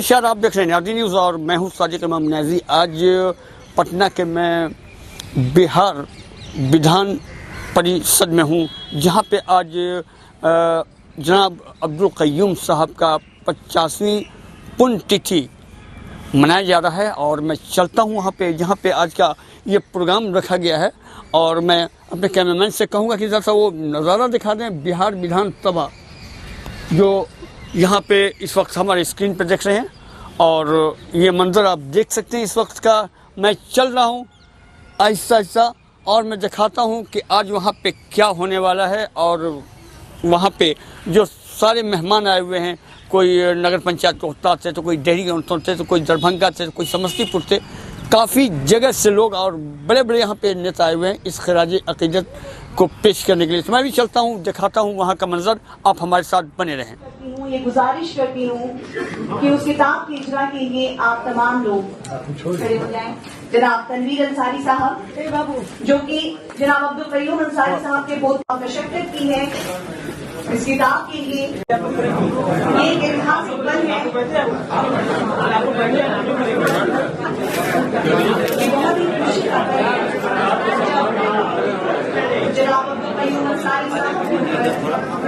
नमस्कार, आप देख रहे हैं आदि न्यूज़ और मैं हूं साजिद इमाम न्याजी। आज पटना के मैं बिहार विधान परिषद में हूं, जहां पे आज जनाब अब्दुल क़य्यूम साहब का 50वीं पुण्यतिथि मनाया जा रहा है और मैं चलता हूं वहां पे जहां पे आज का ये प्रोग्राम रखा गया है। और मैं अपने कैमरामैन से कहूँगा कि जैसा वो नज़ारा दिखा दें बिहार विधानसभा जो यहाँ पे इस वक्त हमारे स्क्रीन पर देख रहे हैं। और ये मंज़र आप देख सकते हैं इस वक्त का। मैं चल रहा हूँ आहिस्ता आहिस्ता और मैं दिखाता हूँ कि आज वहाँ पे क्या होने वाला है। और वहाँ पे जो सारे मेहमान आए हुए हैं, कोई नगर पंचायत कोहता से, तो कोई डेहरी गाँव से, तो कोई दरभंगा से, तो कोई समस्तीपुर से, काफ़ी जगह से लोग और बड़े बड़े यहाँ पे नेता आए हुए हैं इस खराज अकीदत को पेश करने के लिए। तो मैं भी चलता हूँ, दिखाता हूँ वहाँ का मंजर। आप हमारे साथ बने रहें। ये गुजारिश करती हूँ कि उस किताब की इजरा के लिए आप तमाम लोग खड़े हो जाएं। जनाब तनवीर अंसारी साहब, जो कि जनाब अब्दुल क़य्यूम अंसारी साहब के बहुत मशक्कत की है इस किताब के लिए। ये एक ऐतिहासिक पल है, बहुत ही खुशी का पल है। जनाब अब्दुल क़य्यूम अंसारी साहब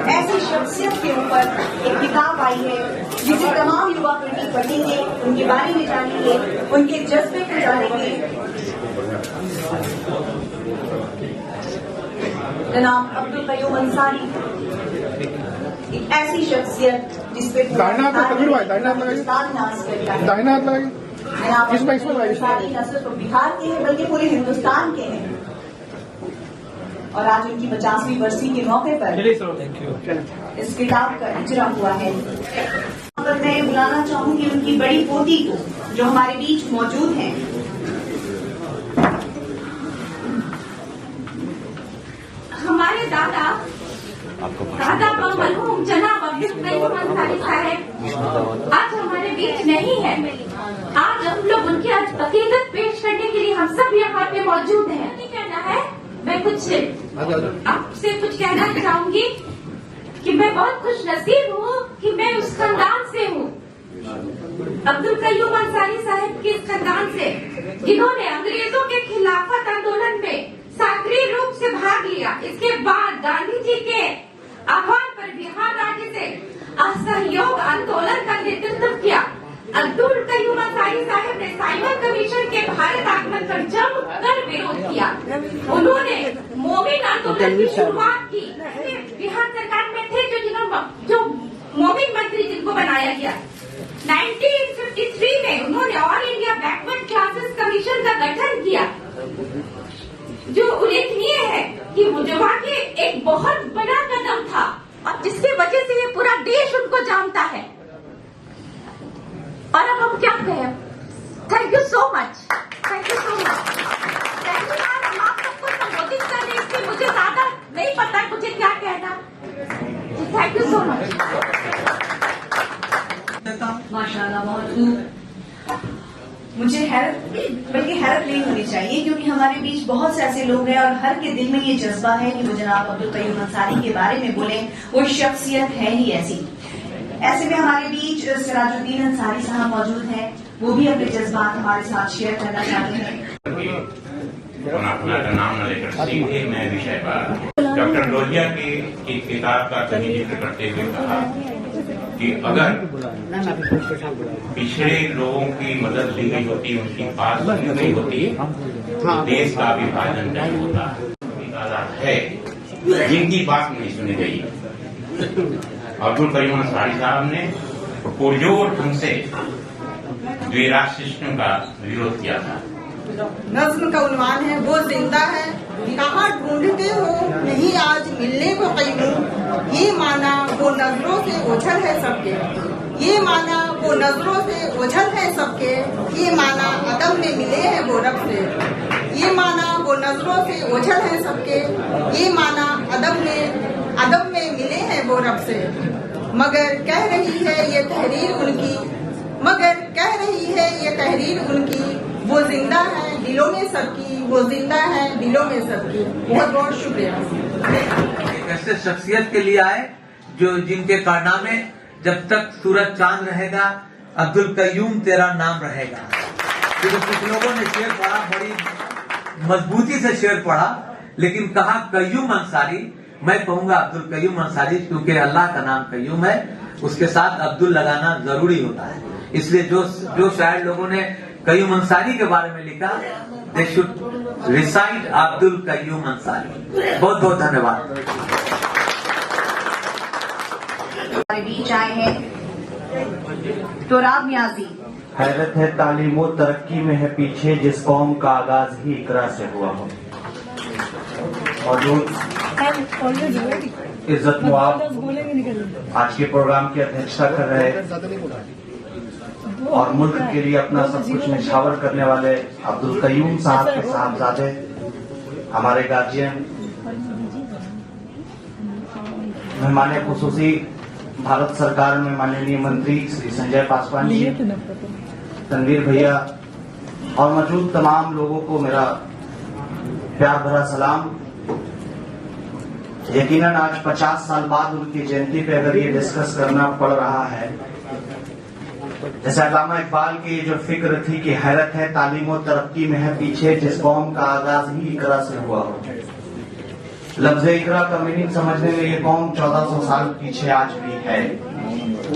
ऐसी शख्सियत के ऊपर एक किताब आई है जिसे तमाम युवा पीढ़ी पढ़ेंगे, उनके बारे में जानेंगे, उनके जज्बे को जानेंगे। जनाब अब्दुल क़य्यूम अंसारी एक ऐसी शख्सियत जिसपे जनाब अंसारी न सिर्फ बिहार के हैं बल्कि पूरे हिंदुस्तान के हैं। और आज उनकी 50वीं बरसी के मौके पर इस किताब का इजरा हुआ है। पर मैं बुलाना चाहूंगी उनकी बड़ी पोती को जो हमारे बीच मौजूद हैं। हमारे दादा मरहूम जनाब अब्दुल क़य्यूम अंसारी साहब आज हमारे बीच नहीं है। आज हम लोग उनकी आज अकीदत पेश करने के लिए हम सब यहाँ पे मौजूद हैं। नहीं कहना है, मैं कुछ आपसे कुछ कहना चाहूंगी कि मैं बहुत खुश नसीब हूँ कि मैं उस खानदान से हूँ, अब्दुल क़य्यूम अंसारी साहब के इस खानदान से, जिन्होंने अंग्रेजों के खिलाफत आंदोलन में सक्रिय रूप से भाग लिया। इसके बाद गांधी जी के आह्वान पर बिहार राज्य से असहयोग आंदोलन का नेतृत्व किया। अब्दुल क़य्यूम अंसारी साहब ने साइमन कमीशन के भारत आगमन पर जमकर विरोध किया। उन्होंने मोमिन आंदोलन की शुरुआत की। बिहार सरकार में थे जो मोमिन मंत्री जिनको बनाया गया। 1953 में उन्होंने all India backward classes commission का गठन किया, जो उल्लेखनीय है कि जो वाकई एक बहुत बड़ा कदम था और जिसकी वजह से ये पूरा देश उनको जानता है। और अब हम क्या कहें? Thank you so much, thank you so much. पहली बार हम आप सबको संबोधित कर रहे थे, मुझे ज्यादा नहीं पता मुझे क्या कहना। Thank you so much. माशाल्लाह, बहुत खूब। मुझे हैरत, बल्कि हैरत नहीं होनी चाहिए, क्योंकि हमारे बीच बहुत से ऐसे लोग हैं और हर के दिल में ये जज्बा है कि वो जनाब अब्दुल क़य्यूम अंसारी के बारे में बोले। वो शख्सियत है ही ऐसी। ऐसे में हमारे बीच सिराजुद्दीन अंसारी साहब मौजूद हैं, वो भी अपने जज्बात हमारे साथ शेयर करना चाहते हैं। अपना नाम न लेकर सीधे मैं विषय पर डॉक्टर लोहिया की किताब का कहीं जिक्र करते हुए कहा कि अगर पिछड़े लोगों की मदद ली गई होती, उनकी बात सुनी गई होती, तो देश का विभाजन नहीं होता। है जिनकी बात नहीं सुनी गई। अब्दुल क़य्यूम अंसारी साहब ने पुरजोर ढंग से द्विराष्ट्र सिस्टम का विरोध किया था। नज्म का उन्वान है वो जिंदा है, कहाँ ढूंढते हो नहीं आज मिलने को क़य्यूम। ये माना वो नजरों से ओझल है सबके, ये माना वो नजरों से ओझल है सबके। ये माना अदब में मिले हैं वो रब से, ये माना वो नजरों से ओझल है सबके। ये माना अदब में मिले हैं वो रब से। मगर कह रही है ये तहरीर उनकी, मगर कह रही है ये तहरीर उनकी। वो जिंदा है दिलों में सबकी, वो जिंदा है दिलों में सबकी। बहुत बहुत शुक्रिया। एक ऐसे शख्सियत के लिए आए जो जिनके कारनामे जब तक सूरज चांद रहेगा, अब्दुल कयूम तेरा नाम रहेगा। क्योंकि कुछ लोगों ने शेर पढ़ा, बड़ी मजबूती से शेर पढ़ा, लेकिन कहा कयूम अंसारी। मैं कहूंगा अब्दुल कयूम अंसारी, क्योंकि अल्लाह का नाम कयूम है, उसके साथ अब्दुल लगाना जरूरी होता है। इसलिए जो शायर लोगों ने कयूम अंसारी के बारे में लिखा, they should recite Abdul Qayyum Ansari. बहुत बहुत धन्यवाद। हमारे बीच आए हैं तोराब नियाजी। हैरत है तालीम और तरक्की में है पीछे, जिस कौम का आगाज ही इकरा से हुआ हो। और इज्जत मुआब आज के प्रोग्राम की अध्यक्षता कर रहे और मुल्क के लिए अपना सब कुछ निछावर करने वाले अब्दुल कयूम साहब के साहबजादे, हमारे गार्जियन, मेहमान खुसूसी भारत सरकार में माननीय मंत्री श्री संजय पासवान जी, तनवीर भैया और मौजूद तमाम लोगों को मेरा प्यार भरा सलाम। यकीनन आज 50 साल बाद उनकी जयंती पे अगर ये डिस्कस करना पड़ रहा है, जैसे अल्लामा इकबाल की जो फिक्र थी कि हैरत है तालीम और तरक्की में है पीछे, जिस कौम का आगाज ही इकरा से हुआ हो। लफ्ज इकरा का मीनिंग समझने में ये कौम 1400 साल पीछे आज भी है।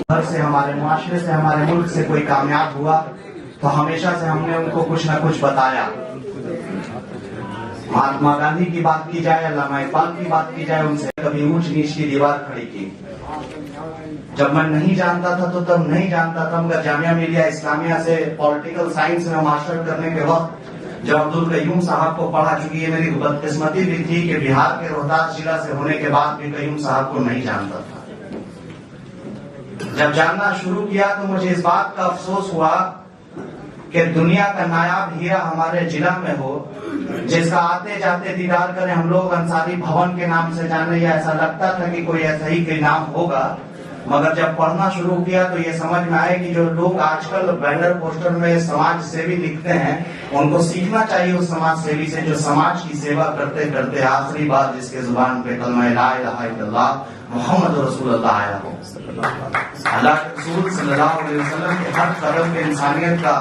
घर से, हमारे मुआशरे से, हमारे मुल्क से कोई कामयाब हुआ तो हमेशा से हमने उनको कुछ न कुछ बताया। महात्मा गांधी की बात की जाए, अल्लामा इकबाल की बात की जाए, उनसे कभी ऊंच नीच की दीवार खड़ी की। जब मैं नहीं जानता था तो तब नहीं जानता था, मगर जामिया मिलिया इस्लामिया से पॉलिटिकल साइंस में मास्टर करने के वक्त जब अब्दुल कयूम साहब को पढ़ा, चुकी है मेरी बदकिस्मती भी थी कि बिहार के रोहतास जिला से होने के बाद भी कयूम साहब को नहीं जानता था। जब जानना शुरू किया तो मुझे इस बात का अफसोस हुआ कि दुनिया का नायाब हीरा हमारे जिला में हो, जिसका आते जाते दीदार करें हम लोग अंसारी भवन के नाम से जाने, या ऐसा लगता था कि कोई ऐसा ही कोई नाम होगा। मगर जब पढ़ना शुरू किया तो ये समझ में आया कि जो लोग आजकल बैनर पोस्टर में समाज सेवी लिखते हैं, उनको सीखना चाहिए उस समाज सेवी से जो समाज की सेवा करते करते आखिरी बार जिसके जुबान पे कलमा ला इलाहा इल्लल्लाह मोहम्मद रसूलुल्लाह आया हो। अल्लाह के रसूल सल्लल्लाहु अलैहि वसल्लम के हर कदम पे इंसानियत का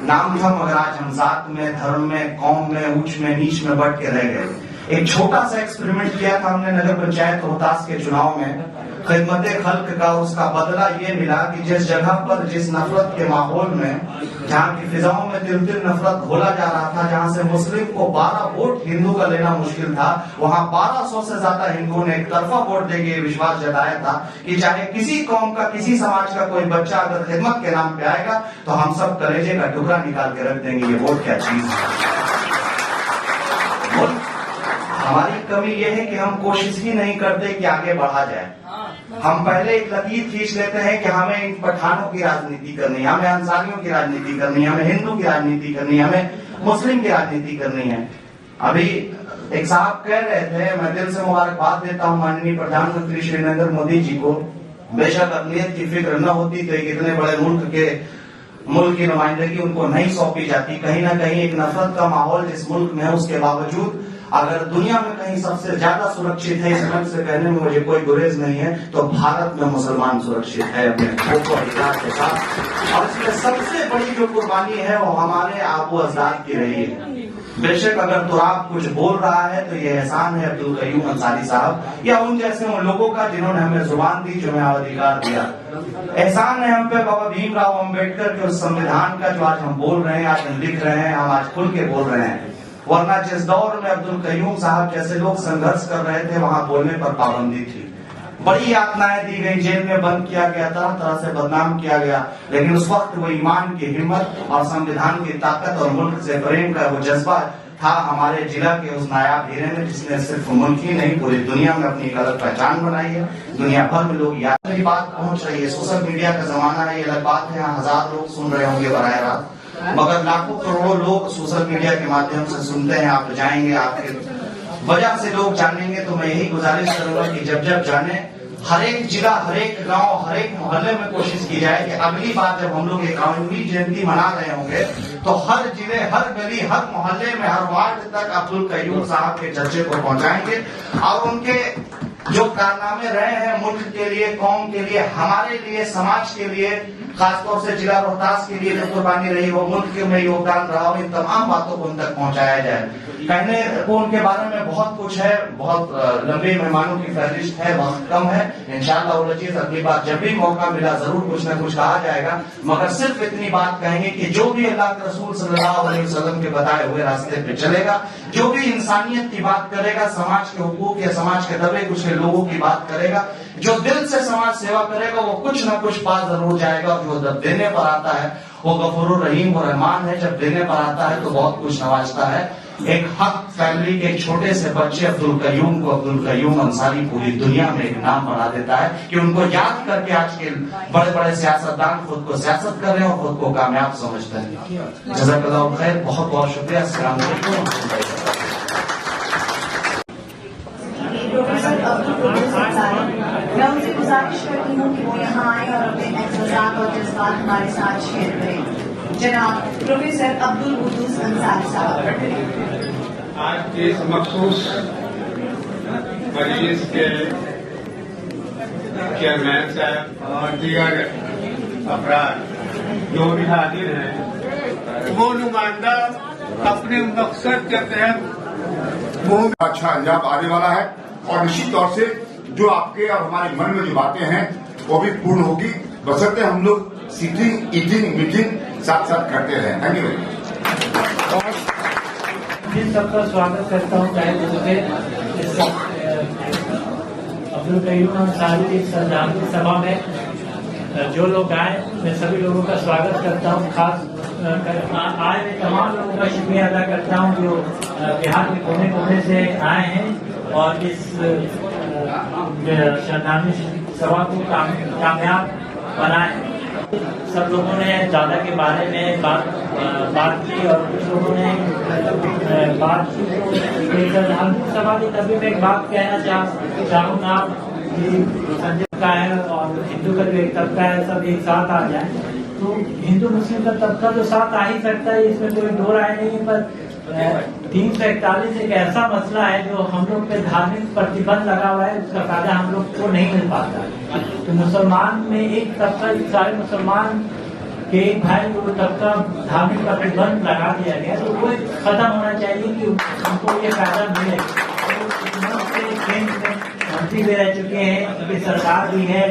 नाम था, मगर आज हम जात में, धर्म में, कौम में, ऊंच में, नीच में बढ़ के रह गए। एक छोटा सा एक्सपेरिमेंट किया था हमने नगर पंचायत रोहतास के चुनाव में, खिदमत खल्क का। उसका बदला ये मिला कि जिस जगह पर, जिस नफरत के माहौल में, जहाँ की फिजाओं में तिल तिल नफरत घोला जा रहा था, जहाँ से मुस्लिम को 12 वोट हिंदू का लेना मुश्किल था, वहाँ 1200 से ज्यादा हिंदुओं ने एक तरफा वोट देके विश्वास जताया था कि चाहे किसी कौम का, किसी समाज का कोई बच्चा अगर खिदमत के नाम पे आएगा तो हम सब कलेजे का टुकड़ा निकाल के रख देंगे। ये वोट क्या चीज है। हमारी कमी यह है कि हम कोशिश ही नहीं करते कि आगे बढ़ा जाए। हम पहले एक लकीर खींच लेते हैं कि हमें इन पठानों की राजनीति करनी है, हमें अंसारियों की राजनीति करनी है, हमें हिंदू की राजनीति करनी है, हमें मुस्लिम की राजनीति करनी है। अभी एक साहब कह रहे थे, मैं दिल से मुबारकबाद देता हूँ माननीय प्रधानमंत्री श्री नरेंद्र मोदी जी को। बेशक अकलियत की फिक्र न होती तो एक इतने बड़े मुल्क की नुमाइंदगी उनको नहीं सौंपी जाती। कहीं ना कहीं एक नफरत का माहौल जिस मुल्क में है, उसके बावजूद अगर दुनिया में कहीं सबसे ज्यादा सुरक्षित है, इस ढंग से कहने में मुझे कोई गुरेज नहीं है, तो भारत में मुसलमान सुरक्षित है अपने खौफ और इलाज के साथ। और इसमें सबसे बड़ी जो कुर्बानी है वो हमारे आबू अजदाद की रही है। बेशक अगर तुराब कुछ बोल रहा है तो ये एहसान है अब्दुल कयूम अंसारी साहब या उन जैसे उन लोगों का जिन्होंने हमें जुबान दी, जो हमें अधिकार दिया। एहसान है हम पे बाबा भीमराव अम्बेडकर के उस संविधान का जो आज हम बोल रहे हैं, आज हम लिख रहे हैं, हम आज खुल के बोल रहे हैं। वरना जिस दौर में अब्दुल कयूम साहब जैसे लोग संघर्ष कर रहे थे, वहां बोलने पर पाबंदी थी, बड़ी यातनाएं दी गई, जेल में बंद किया गया, तरह तरह से बदनाम किया गया। लेकिन उस वक्त वो ईमान की हिम्मत और संविधान की ताकत और मुल्क से प्रेम का वो जज्बा था हमारे जिला के उस नायाब हीरे में, जिसने सिर्फ मुल्क ही नहीं पूरी दुनिया में अपनी एक अलग पहचान बनाई है। दुनिया भर में लोग याद मेरी बात पहुंच रही है। सोशल मीडिया का जमाना है, ये अलग बात है, यहाँ 1000 लोग सुन रहे होंगे बराह रात, मगर लाखों करोड़ों लोग सोशल मीडिया के माध्यम से सुनते हैं। आप जाएंगे, आपके वजह से लोग जानेंगे। तो मैं यही गुजारिश करूंगा कि जब जब जाने, हर एक जिला, हर एक गांव, हर एक मोहल्ले में कोशिश की जाए कि अगली बार जब हम लोग 51वीं जयंती मना रहे होंगे तो हर जिले, हर गली, हर मोहल्ले में, हर वार्ड तक अब्दुल कयूम साहब के चर्चे को पहुंचाएंगे और उनके जो कारनामे रहे हैं मुल्क के लिए, कौम के लिए, हमारे लिए, समाज के लिए, खासतौर से जिला रोहतास के लिए जो कुर्बानी रही हो, मुल्क में योगदान रहा हो, इन तमाम बातों को उन तक पहुंचाया जाए। कहने को उनके बारे में बहुत कुछ है, बहुत लंबे मेहमानों की फहरिस्त है, वक्त कम है। इंशाअल्लाह अगली बार जब भी मौका मिला जरूर कुछ न कुछ कहा जाएगा, मगर सिर्फ इतनी बात कहेंगे कि जो भी अल्लाह के रसूल सल्लल्लाहु अलैहि वसल्लम के बताए हुए रास्ते पे चलेगा, जो भी इंसानियत की बात करेगा, समाज के हुकूक या समाज के दबे कुछ लोगों की बात करेगा, जो दिल से समाज सेवा करेगा, वो कुछ न कुछ पा जरूर जाएगा। जो जब देने पर आता है वो गफूर रहीम और रहमान है, जब देने पर आता है तो बहुत कुछ नवाजता है। एक हक फैमिली के एक छोटे से बच्चे अब्दुल कयूम अंसारी पूरी दुनिया में एक नाम बना देता है कि उनको याद करके आज के बड़े बड़े सियासतदान खुद को सियासत कर रहे हैं और खुद को कामयाब समझते हैं। जज़ाकल्लाहु खैर, बहुत बहुत शुक्रिया। अस्सलाम वालेकुम। प्रोफेसर अब्दुल कुद्दूस अंसारी, मैं उनसे गुजारिश करती हूँ कि वो यहाँ आए और अपने एहसास और जज्बात हमारे साथ शेयर करें। जनाब प्रोफेसर अब्दुल कुद्दूस अंसारी साहब। आज के इस मखसूस मजलिस के चेयरमैन साहब और दीगर अफराद जो भी हाजिर हैं, वो नुमाइंदा अपने मकसद के तहत अच्छा अंजाम आने वाला है और निश्चित तौर से जो आपके और हमारे मन में जो बातें हैं वो भी पूर्ण होगी, बशर्ते हम लोग सीटिंग, ईटिंग, मीटिंग साथ साथ करते रहे। Thank you. सबका स्वागत करता हूँ अब्दुल कयूम अंसारी की श्रद्धांजलि सभा में जो लोग आए, मैं सभी लोगों का स्वागत करता हूँ। खास आज मैं तमाम लोगों का शुक्रिया अदा करता हूँ जो बिहार के कोने कोने से आए हैं और इस श्रद्धांजलि सभा को कामयाब बनाए। सब लोगों ने दादा के बारे में बात की और कुछ लोगों ने बात की श्रद्धांजलि सभा की। तभी मैं एक बात कहना चाहूँगा कि संजय का है और हिंदू का जो एक तबका है, सब एक साथ आ जाए तो हिंदू मुस्लिम का तबका तो साथ आ ही सकता है, इसमें कोई दो राय नहीं है। पर 341 एक ऐसा मसला है जो हम लोग पे धार्मिक प्रतिबंध लगा हुआ है, उसका फायदा हम लोग को नहीं मिल पाता। तो मुसलमान में एक तबका, सारे मुसलमान के एक भाई को तबका धार्मिक प्रतिबंध लगा दिया गया, तो वो खत्म होना चाहिए कि उनको ये फायदा मिले। मंत्री भी रह चुके हैं, उनकी सरकार भी है,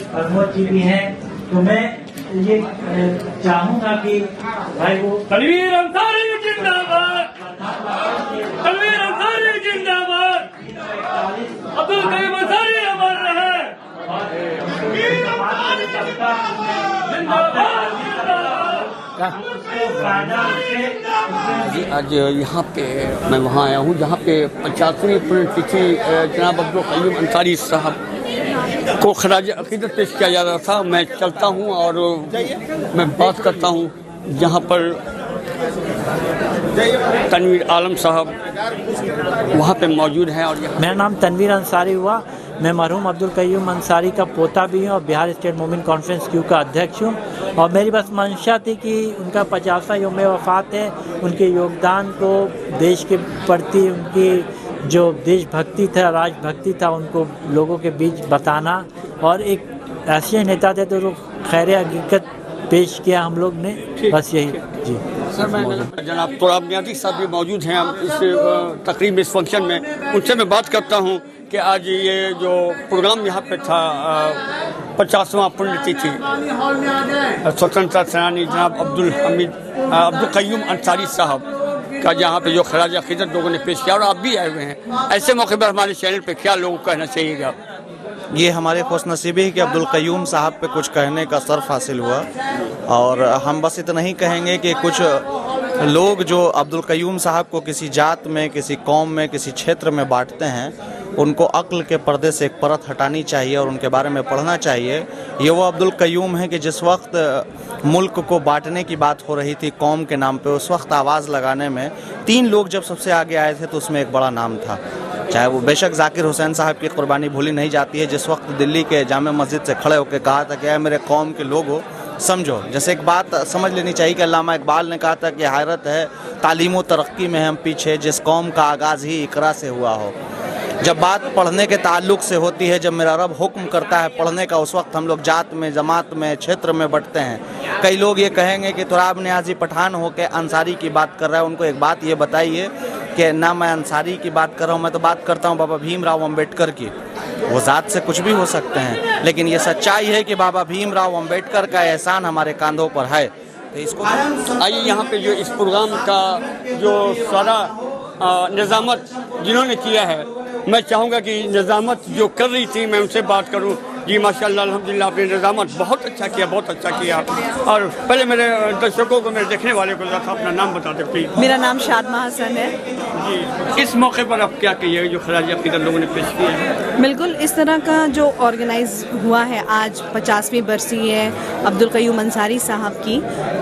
प्रमोद जी भी है, तो मैं ये चाहूंगा कि भाई वो तनवीर अंसारी जिंदाबाद, तनवीर अंसारी जिंदाबाद, अब्दुल कयूम अंसारी अमर रहे। जी आज यहाँ पे मैं वहाँ आया हूँ जहाँ पे 50वीं पुण्यतिथि जनाब अब्दुल कयूम अंसारी साहब को खराज अकीदत पेश किया जा रहा था। मैं चलता हूँ और मैं बात करता हूँ जहाँ पर तनवीर आलम साहब वहाँ पे मौजूद हैं। और मेरा नाम तनवीर अंसारी हुआ, मैं मरहूम अब्दुल कयूम अंसारी का पोता भी हूँ और बिहार स्टेट मोमिन कॉन्फ्रेंस क्यू का अध्यक्ष हूँ। और मेरी बस मंशा थी कि उनका 50वां यौम वफ़ात है, उनके योगदान को देश के प्रति, उनकी जो देशभक्ति था, राजभक्ति था, उनको लोगों के बीच बताना। और एक ऐसे नेता थे तो खैर हकीकत पेश किया हम लोग ने, बस यही। जी सर, मैं जनाब तुराब नियाज़ी साहब भी मौजूद हैं इस तकरीब, इस फंक्शन में। उनसे मैं बात करता हूँ कि आज ये जो प्रोग्राम यहाँ पे था 50वां पुण्यतिथि स्वतंत्रता सेनानी जनाब अब्दुल कयूम अंसारी साहब का जहाँ पे जो खराज अकीदत लोगों ने पेश किया और आप भी आए हुए हैं, ऐसे मौके पर हमारे चैनल पे क्या लोगों को कहना चाहिएगा? ये हमारे खुशनसीबी है कि अब्दुल कयूम साहब पे कुछ कहने का शर्फ हासिल हुआ और हम बस इतना ही कहेंगे कि कुछ लोग जो अब्दुल कयूम साहब को किसी जात में, किसी कौम में, किसी क्षेत्र में बांटते हैं, उनको अक्ल के पर्दे से एक परत हटानी चाहिए और उनके बारे में पढ़ना चाहिए। ये वो अब्दुल कयूम है कि जिस वक्त मुल्क को बांटने की बात हो रही थी कौम के नाम पे, उस वक्त आवाज़ लगाने में 3 लोग जब सबसे आगे आए थे तो उसमें एक बड़ा नाम था। चाहे वो बेशक जाकिर हुसैन साहब की कुर्बानी भूली नहीं जाती है, जिस वक्त दिल्ली के जामे मस्जिद से खड़े होकर कहा था कि ऐ मेरे कौम के लोगों समझो। जैसे एक बात समझ लेनी चाहिए कि अल्लामा इकबाल ने कहा था कि हैरत है तालीम व तरक्की में हम पीछे, जिस कौम का आगाज़ ही इकरा से हुआ हो। जब बात पढ़ने के ताल्लुक से होती है, जब मेरा रब हुक्म करता है पढ़ने का, उस वक्त हम लोग जात में, जमात में, क्षेत्र में बंटते हैं। कई लोग ये कहेंगे कि तुराब नियाज़ी पठान होकर अंसारी की बात कर रहा है। उनको एक बात ये बताइए कि ना मैं अंसारी की बात कर रहा हूँ, मैं तो बात करता हूँ बाबा भीमराव अम्बेडकर की। वो ज़ात से कुछ भी हो सकते हैं, लेकिन ये सच्चाई है कि बाबा भीमराव अम्बेडकर का एहसान हमारे कंधों पर है। तो इसको आइए यहाँ पे जो इस प्रोग्राम का जो सारा निज़ामत जिन्होंने किया है, मैं चाहूँगा कि निज़ामत जो कर रही थी मैं उनसे बात करूँ। जी माशाल्लाह अल्हम्दुलिल्लाह, आपने निज़ामत बहुत अच्छा किया, बहुत अच्छा किया। और पहले मेरे दर्शकों को, मेरे देखने वाले को ज़रा अपना नाम बता दे प्लीज। मेरा नाम शादमा हसन है जी। इस मौके पर आप क्या कहिए जो खराज अक़ीदत लोगों ने पेश किया है? बिल्कुल इस तरह का जो ऑर्गेनाइज हुआ है, आज 50वीं बरसी है अब्दुल क़य्यूम अंसारी साहब की।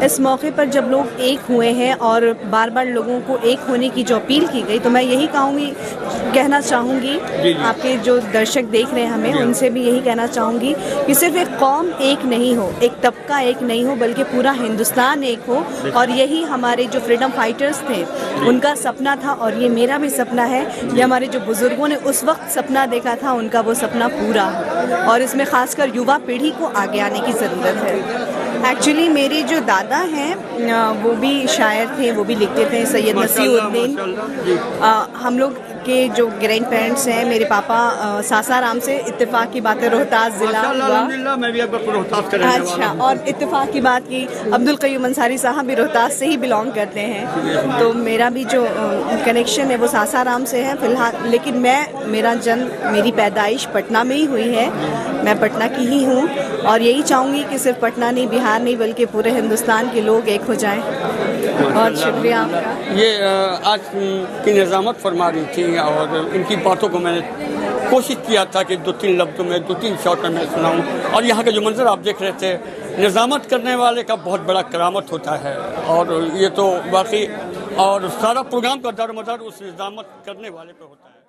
इस मौके पर जब लोग एक हुए हैं और बार बार लोगों को एक होने की जो अपील की गई, तो मैं यही कहना चाहूँगी, आपके जो दर्शक देख रहे हैं हमें, उनसे भी यही कहना चाहूँगी कि सिर्फ एक कौम एक नहीं हो, एक तबका एक नहीं हो, बल्कि पूरा हिंदुस्तान एक हो। और यही हमारे जो फ्रीडम फाइटर्स थे उनका सपना था, और ये मेरा भी सपना है। ये हमारे जो बुज़ुर्गों ने उस वक्त सपना देखा था, उनका वो सपना पूरा हो, और इसमें ख़ासकर युवा पीढ़ी को आगे आने की ज़रूरत है। एक्चुअली मेरे जो दादा हैं वो भी शायर थे, वो भी लिखते थे, सैयद नसीरुद्दीन। हम लोग के जो ग्रैंड पेरेंट्स हैं, मेरे पापा सासाराम से, इत्तेफाक की बात है रोहतास ज़िला हुआ। मैं भी रोहतास का रहने वाला हूं। अच्छा, और इत्तेफाक की बात की, अब्दुल क़य्यूम अंसारी साहब भी रोहतास से ही बिलोंग करते हैं, तो मेरा भी जो कनेक्शन है वो सासाराम से है फ़िलहाल। लेकिन मेरा जन्म, मेरी पैदाइश पटना में ही हुई है, मैं पटना की ही हूँ, और यही चाहूँगी कि सिर्फ पटना नहीं, बिहार नहीं, बल्कि पूरे हिंदुस्तान के लोग एक हो जाएं। बहुत शुक्रिया आपका। ये आज की निज़ामत फरमा रही थी, और इनकी बातों को मैंने कोशिश किया था कि 2-3 लफ्ज़ों में, 2-3 शॉट में मैं सुनाऊँ। और यहाँ का जो मंजर आप देख रहे थे, निज़ामत करने वाले का बहुत बड़ा करामत होता है, और ये तो बाकी, और सारा प्रोग्राम का दारोमदार उस निज़ामत करने वाले पे होता है।